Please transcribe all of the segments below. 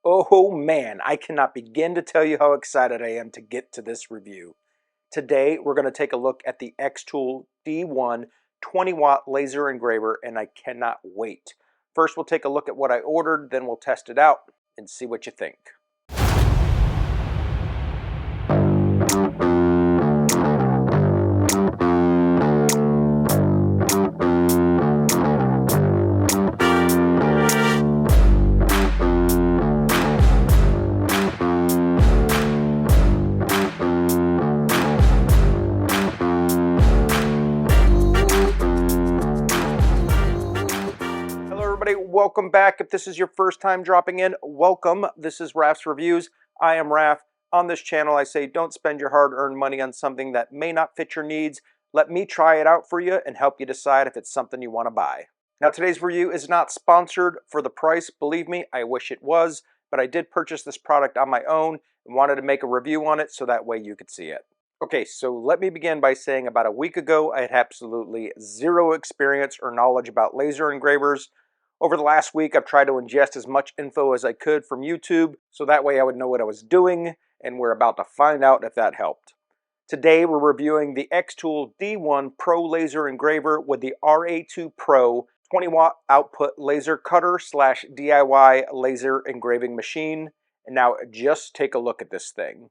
Oh man, I cannot begin to tell you how excited I am to get to this review. Today, we're going to take a look at the Xtool D1 20-watt laser engraver, and I cannot wait. First, we'll take a look at what I ordered, then we'll test it out and see what you think. Welcome back. If this is your first time dropping in, welcome. This is Raf's Reviews. I am Raf. On this channel, I say don't spend your hard-earned money on something that may not fit your needs. Let me try it out for you and help you decide if it's something you want to buy. Now, today's review is not sponsored for the price. Believe me, I wish it was, but I did purchase this product on my own and wanted to make a review on it so that way you could see it. Okay, so let me begin by saying about a week ago, I had absolutely zero experience or knowledge about laser engravers. Over the last week, I've tried to ingest as much info as I could from YouTube, so that way I would know what I was doing, and we're about to find out if that helped. Today, we're reviewing the Xtool D1 Pro Laser Engraver with the RA2 Pro 20-watt output laser cutter / DIY laser engraving machine. And now, just take a look at this thing.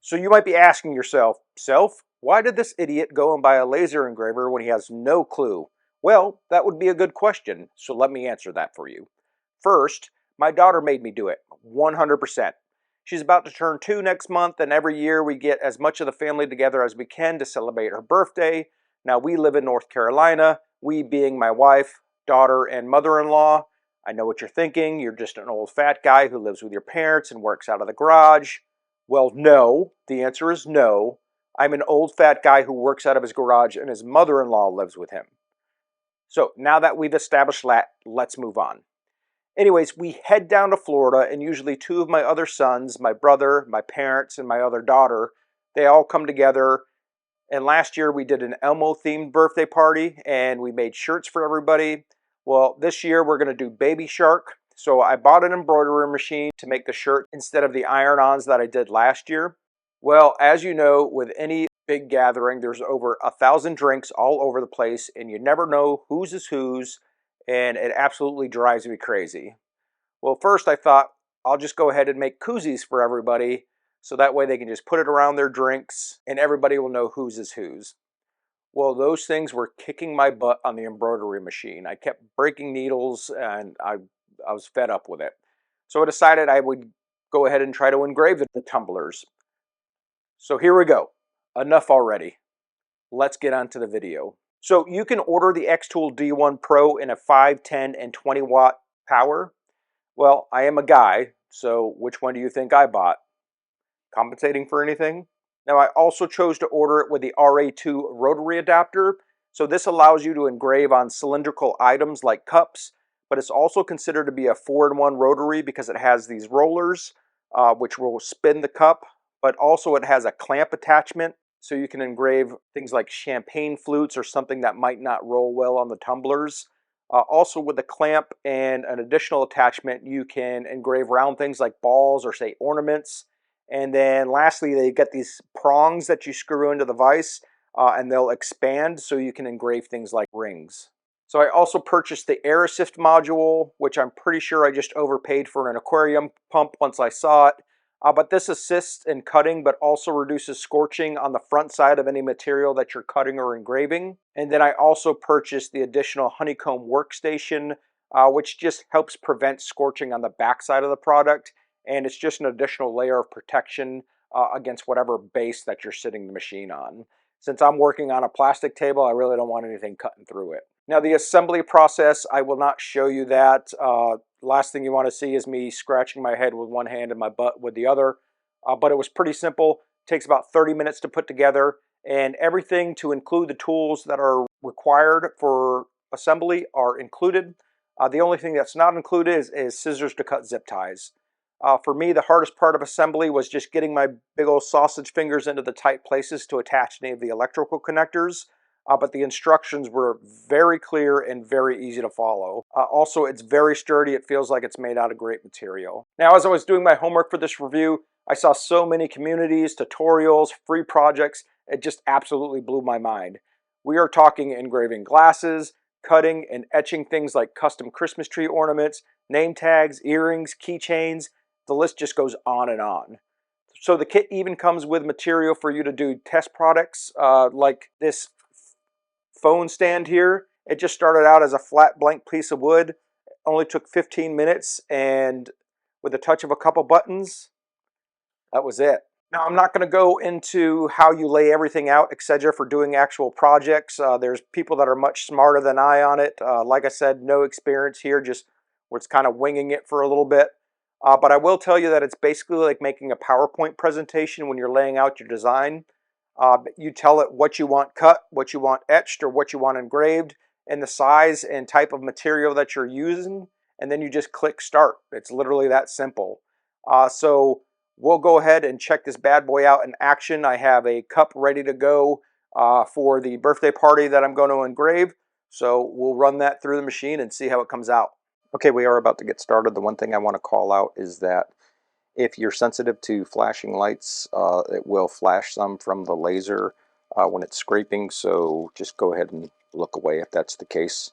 So you might be asking yourself, why did this idiot go and buy a laser engraver when he has no clue? Well, that would be a good question, so let me answer that for you. First, my daughter made me do it, 100%. She's about to turn 2 next month, and every year we get as much of the family together as we can to celebrate her birthday. Now, we live in North Carolina, we being my wife, daughter, and mother-in-law. I know what you're thinking, you're just an old fat guy who lives with your parents and works out of the garage. Well, no. The answer is no. I'm an old fat guy who works out of his garage and his mother-in-law lives with him. So now that we've established that, let's move on. Anyways, we head down to Florida, and usually 2 of my other sons, my brother, my parents, and my other daughter, they all come together. And last year we did an Elmo-themed birthday party, and we made shirts for everybody. Well, this year we're going to do Baby Shark. So I bought an embroidery machine to make the shirt instead of the iron-ons that I did last year. Well, as you know, with any big gathering, there's over 1,000 drinks all over the place, and you never know whose is whose, and it absolutely drives me crazy. Well, first I thought I'll just go ahead and make koozies for everybody, so that way they can just put it around their drinks, and everybody will know whose is whose. Well, those things were kicking my butt on the embroidery machine. I kept breaking needles, and I was fed up with it. So I decided I would go ahead and try to engrave the tumblers. So here we go. Enough already. Let's get on to the video. So you can order the Xtool D1 Pro in a 5, 10, and 20 watt power. Well, I am a guy, so which one do you think I bought? Compensating for anything? Now, I also chose to order it with the RA2 rotary adapter. So this allows you to engrave on cylindrical items like cups, but it's also considered to be a 4-in-1 rotary because it has these rollers, which will spin the cup, but also it has a clamp attachment, so you can engrave things like champagne flutes or something that might not roll well on the tumblers. Also with the clamp and an additional attachment, you can engrave round things like balls or say ornaments. And then lastly, they get these prongs that you screw into the vise, and they'll expand so you can engrave things like rings. So I also purchased the air assist module, which I'm pretty sure I just overpaid for an aquarium pump once I saw it. But this assists in cutting, but also reduces scorching on the front side of any material that you're cutting or engraving. And then I also purchased the additional honeycomb workstation which just helps prevent scorching on the backside of the product. And it's just an additional layer of protection against whatever base that you're sitting the machine on. Since I'm working on a plastic table, I really don't want anything cutting through it. Now the assembly process, I will not show you that. Last thing you want to see is me scratching my head with one hand and my butt with the other. But it was pretty simple. It takes about 30 minutes to put together, and everything to include the tools that are required for assembly are included. The only thing that's not included is scissors to cut zip ties. For me, the hardest part of assembly was just getting my big old sausage fingers into the tight places to attach any of the electrical connectors. But the instructions were very clear and very easy to follow. Also, it's very sturdy. It feels like it's made out of great material. Now, as I was doing my homework for this review, I saw so many communities, tutorials, free projects. It just absolutely blew my mind. We are talking engraving glasses, cutting and etching things like custom Christmas tree ornaments, name tags, earrings, keychains. The list just goes on and on. So the kit even comes with material for you to do test products like this phone stand here. It just started out as a flat blank piece of wood. It only took 15 minutes, and with a touch of a couple buttons, that was it. Now, I'm not going to go into how you lay everything out, etc. for doing actual projects. There's people that are much smarter than I on it. Like I said, no experience here, just was kind of winging it for a little bit. But I will tell you that it's basically like making a PowerPoint presentation when you're laying out your design. You tell it what you want cut, what you want etched, or what you want engraved, and the size and type of material that you're using, and then you just click start. It's literally that simple. So we'll go ahead and check this bad boy out in action. I have a cup ready to go for the birthday party that I'm going to engrave. So we'll run that through the machine and see how it comes out. Okay, we are about to get started. The one thing I want to call out is that if you're sensitive to flashing lights, it will flash some from the laser when it's scraping, so just go ahead and look away if that's the case.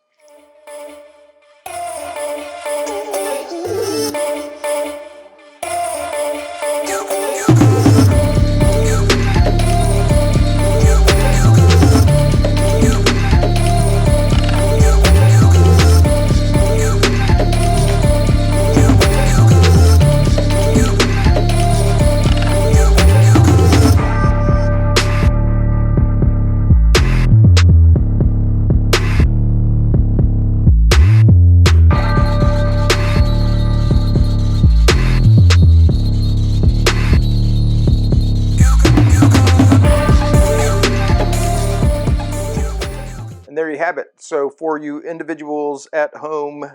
There you have it. So for you individuals at home,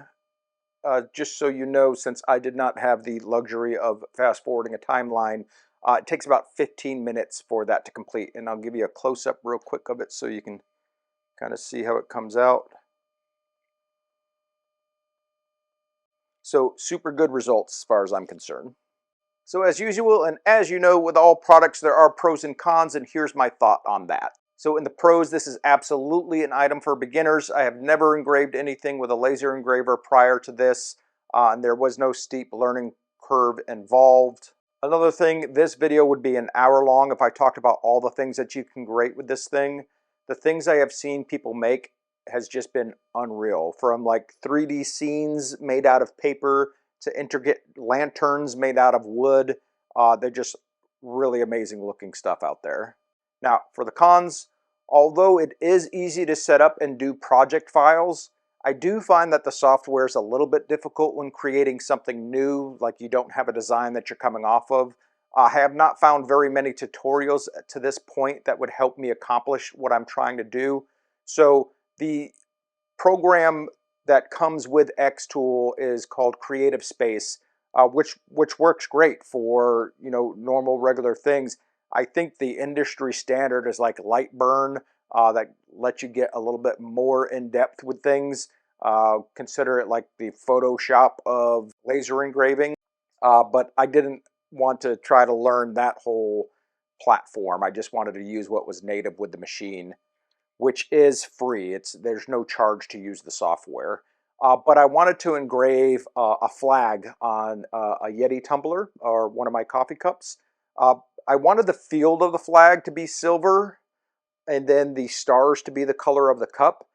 just so you know, since I did not have the luxury of fast forwarding a timeline, it takes about 15 minutes for that to complete. And I'll give you a close-up real quick of it so you can kind of see how it comes out. So super good results as far as I'm concerned. So as usual, and as you know, with all products, there are pros and cons, and here's my thought on that. So in the pros, this is absolutely an item for beginners. I have never engraved anything with a laser engraver prior to this, and there was no steep learning curve involved. Another thing, this video would be an hour long if I talked about all the things that you can grate with this thing. The things I have seen people make has just been unreal. From like 3D scenes made out of paper to intricate lanterns made out of wood. They're just really amazing looking stuff out there. Now, for the cons, although it is easy to set up and do project files, I do find that the software is a little bit difficult when creating something new, like you don't have a design that you're coming off of. I have not found very many tutorials to this point that would help me accomplish what I'm trying to do. So the program that comes with Xtool is called Creative Space, which works great for normal regular things. I think the industry standard is like Lightburn that lets you get a little bit more in depth with things. Consider it like the Photoshop of laser engraving. But I didn't want to try to learn that whole platform. I just wanted to use what was native with the machine, which is free. There's no charge to use the software. But I wanted to engrave a flag on a Yeti tumbler or one of my coffee cups. I wanted the field of the flag to be silver and then the stars to be the color of the cup.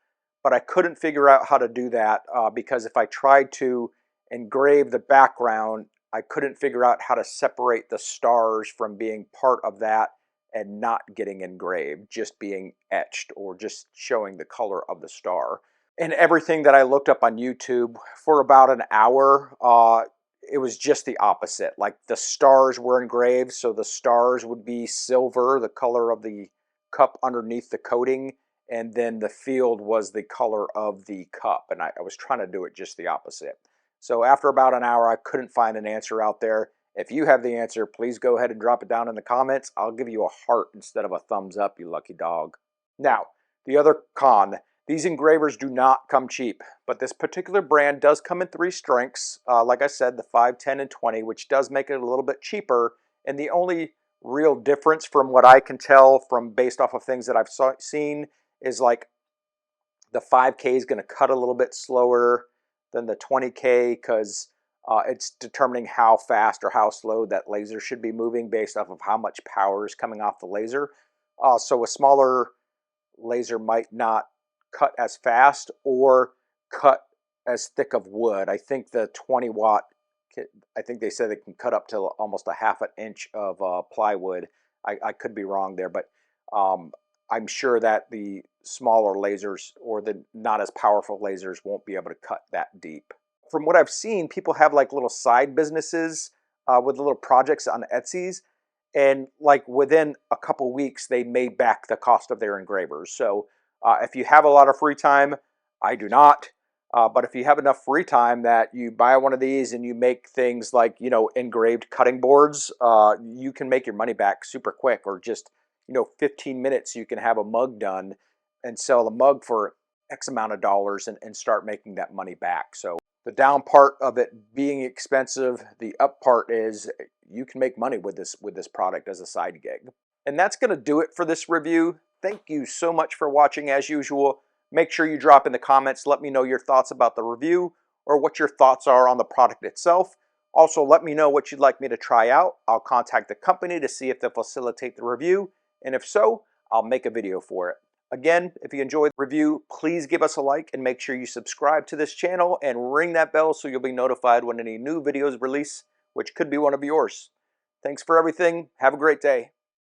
but I couldn't figure out how to do that because if I tried to engrave the background, I couldn't figure out how to separate the stars from being part of that and not getting engraved, just being etched or just showing the color of the star. And everything that I looked up on YouTube for about an hour, it was just the opposite. Like the stars were engraved, so the stars would be silver, the color of the cup underneath the coating, and then the field was the color of the cup. And I was trying to do it just the opposite. So after about an hour, I couldn't find an answer out there. If you have the answer, please go ahead and drop it down in the comments. I'll give you a heart instead of a thumbs up, you lucky dog. Now, the other con. These engravers do not come cheap, but this particular brand does come in 3 strengths. Like I said, the 5, 10, and 20, which does make it a little bit cheaper. And the only real difference from what I can tell from based off of things that I've seen is like the 5K is going to cut a little bit slower than the 20K because it's determining how fast or how slow that laser should be moving based off of how much power is coming off the laser. So a smaller laser might not cut as fast or cut as thick of wood. I think the 20 watt, I think they said it can cut up to almost a ½ inch of plywood. I could be wrong there, but I'm sure that the smaller lasers or the not as powerful lasers won't be able to cut that deep. From what I've seen, people have like little side businesses with little projects on Etsy's, and like within a couple weeks, they made back the cost of their engravers. So if you have a lot of free time, I do not. But if you have enough free time that you buy one of these and you make things like, you know, engraved cutting boards, you can make your money back super quick, or just, you know, 15 minutes, you can have a mug done and sell the mug for X amount of dollars and start making that money back. So the down part of it being expensive, the up part is you can make money with this product as a side gig. And that's going to do it for this review. Thank you so much for watching as usual. Make sure you drop in the comments, let me know your thoughts about the review or what your thoughts are on the product itself. Also, let me know what you'd like me to try out. I'll contact the company to see if they'll facilitate the review, and if so, I'll make a video for it. Again, if you enjoyed the review, please give us a like and make sure you subscribe to this channel and ring that bell so you'll be notified when any new videos release, which could be one of yours. Thanks for everything. Have a great day.